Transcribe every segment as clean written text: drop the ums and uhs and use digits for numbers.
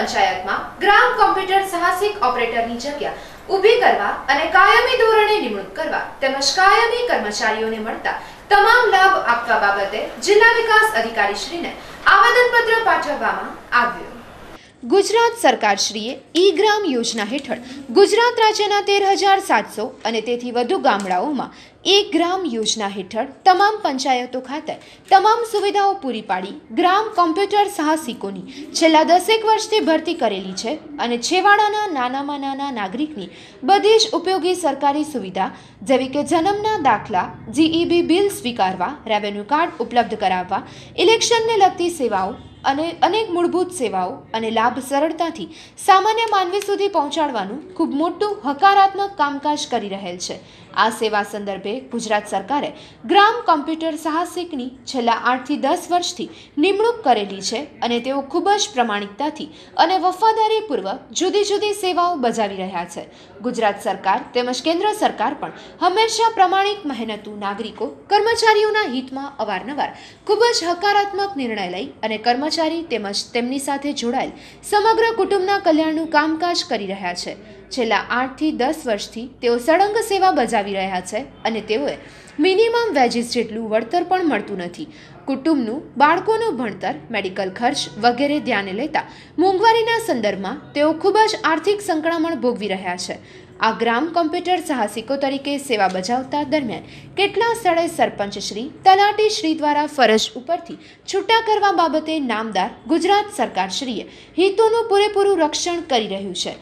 પંચાયતમાં ગ્રામ કોમ્પ્યુટર સાહસિક ઓપરેટરની જગ્યા ઊભી કરવા અને કાયમી ધોરણે નિમણૂક કરવા તેમજ કાયમી કર્મચારીઓને મળતા તમામ લાભ આપવા બાબતે જિલ્લા વિકાસ અધિકારીશ્રીને આવેદનપત્ર પાઠવવામાં આવ્યું। ગુજરાત સરકારશ્રીએ ઈ ગ્રામ યોજના હેઠળ ગુજરાત રાજ્યના 13,700 અને તેથી વધુ ગામડાઓમાં એક ગ્રામ યોજના હેઠળ તમામ પંચાયતો ખાતે તમામ સુવિધાઓ પૂરી પાડી ગ્રામ કોમ્પ્યુટર સાહસિકોની છેલ્લા 10 વર્ષથી ભરતી કરેલી છે અને છેવાડાના નાનામાં નાના નાગરિકની બધી જ ઉપયોગી સરકારી સુવિધા જેવી કે જન્મના દાખલા, જીઈબી બિલ સ્વીકારવા, રેવન્યુ કાર્ડ ઉપલબ્ધ કરાવવા, ઇલેક્શનને લગતી સેવાઓ અને અનેક મૂળભૂત સેવાઓ અને લાભ સરળતાથી સામાન્ય માનવી સુધી પહોંચાડવાનું ખૂબ મોટું હકારાત્મક કામકાજ કરી રહેલ છે। આ સેવા સંદર્ભે ગુજરાત સરકારે ગ્રામ કોમ્પ્યુટર સાહસિકની છેલ્લા 8 થી 10 વર્ષથી નિમણૂક કરેલી છે અને તેઓ ખૂબ જ પ્રમાણિકતાથી અને વફાદારીપૂર્વક જુદી જુદી સેવાઓ બજાવી રહ્યા છે। ગુજરાત સરકાર તેમજ કેન્દ્ર સરકાર પણ હંમેશા પ્રમાણિક મહેનતુ નાગરિકો કર્મચારીઓના હિતમાં અવારનવાર ખૂબ જ હકારાત્મક નિર્ણય લઈ અને કર્મચારી તેમજ તેમની સાથે જોડાયેલ સમગ્ર કુટુંબના કલ્યાણનું કામકાજ કરી રહ્યા છે। છેલ્લા 8 થી 10 વર્ષથી તેઓ સળંગ સેવા બજાવી રહ્યા છે અને તેઓએ મિનિમમ વેજીસ જેટલું વળતર પણ મળતું નથી। કુટુંબનું બાળકોનું ભણતર, મેડિકલ ખર્ચ વગેરે ધ્યાને લેતા મોંઘવારીના સંદર્ભમાં તેઓ ખૂબ જ આર્થિક સંકળામણ ભોગવી રહ્યા છે। આ ગ્રામ કોમ્પ્યુટર સાહસિકો તરીકે સેવા બજાવતા દરમિયાન કેટલા સ્થળે સરપંચશ્રી, તલાટીશ્રી દ્વારા ફરજ ઉપરથી છૂટા કરવા બાબતે નામદાર ગુજરાત સરકારશ્રીએ હિતોનું પૂરેપૂરું રક્ષણ કરી રહ્યું છે।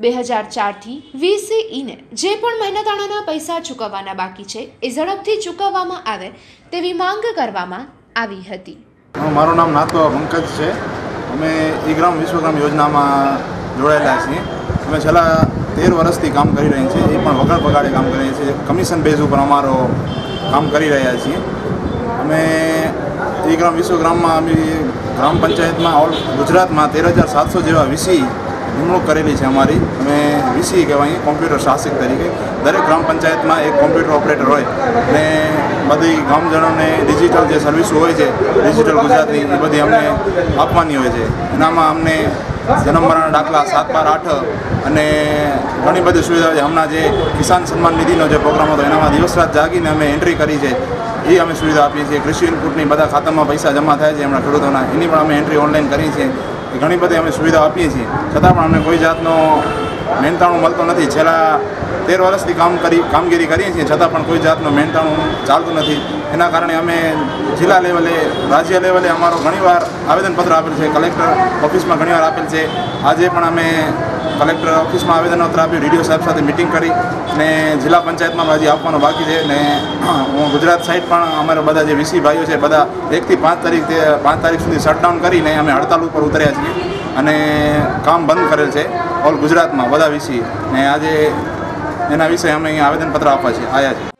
2004થી VCEને જે પણ મહેનતાણાના પૈસા ચૂકવવાના બાકી છે એ ઝડપથી ચૂકવવામાં આવે તેવી માંગ કરવામાં આવી હતી। મારું નામ નાતો પંકજ છે। અમે ઈ ગ્રામ વિશ્વગ્રામ યોજનામાં જોડાયેલા છીએ। અમે છેલ્લા 13 વર્ષથી કામ કરી રહ્યા છીએ, એ પણ વગર પગારે કામ કરી રહ્યા છીએ। કમિશન બેઝ ઉપર અમારો કામ કરી રહ્યા છીએ। અમે ઈ ગ્રામ વિશ્વગ્રામમાં અમે ગ્રામ પંચાયતમાં ઓલ ગુજરાતમાં 13,700 જેવા VC નિમણૂક કરેલી છે અમારી। અમે VC કહેવાય કોમ્પ્યુટર સાહસિક તરીકે। દરેક ગ્રામ પંચાયતમાં એક કોમ્પ્યુટર ઓપરેટર હોય અને બધી ગામજનોને ડિજિટલ જે સર્વિસો હોય છે, ડિજિટલ ગુજરાતની એ બધી અમને આપવાની હોય છે। એનામાં અમને જન્મ મરણ દાખલા 7, 12, 8 અને ઘણી બધી સુવિધાઓ છે। હમણાં જે કિસાન સન્માન નિધિનો જે પ્રોગ્રામ હતો એનામાં દિવસ રાત જાગીને અમે એન્ટ્રી કરી છે, એ અમે સુવિધા આપીએ છીએ। કૃષિ ઇનપુટની બધા ખાતામાં પૈસા જમા થાય છે હમણાં ખેડૂતોના, એની પણ અમે એન્ટ્રી ઓનલાઈન કરી છે। ઘણી બધી અમે સુવિધા આપીએ છીએ, છતાં પણ અમને કોઈ જાતનો મહેનતાણું મળતો નથી। છેલ્લા 13 વર્ષથી કામગીરી કરીએ છીએ, છતાં પણ કોઈ જાતનું મહેનતાણું ચાલતું નથી। એના કારણે અમે જિલ્લા લેવલે, રાજ્ય લેવલે અમારો ઘણીવાર આવેદનપત્ર આપેલ છે, કલેક્ટર ઓફિસમાં ઘણીવાર આપેલ છે। આજે પણ અમે કલેક્ટર ઓફિસમાં આવેદનપત્ર આપ્યું, ડીડીઓ સાહેબ સાથે મિટિંગ કરી ને જિલ્લા પંચાયતમાં હજી આપવાનો બાકી છે। ને હું ગુજરાત સાઈડ પણ અમારા બધા જે VC ભાઈઓ છે બધા 1 થી 5 તારીખ સુધી શટડાઉન કરીને અમે હડતાલ ઉપર ઉતર્યા છીએ અને કામ બંધ કરેલ છે ઓલ ગુજરાતમાં બધા VC ને। આજે એના વિશે અમે અહીંયા આવેદનપત્ર આપવા આવ્યા છીએ।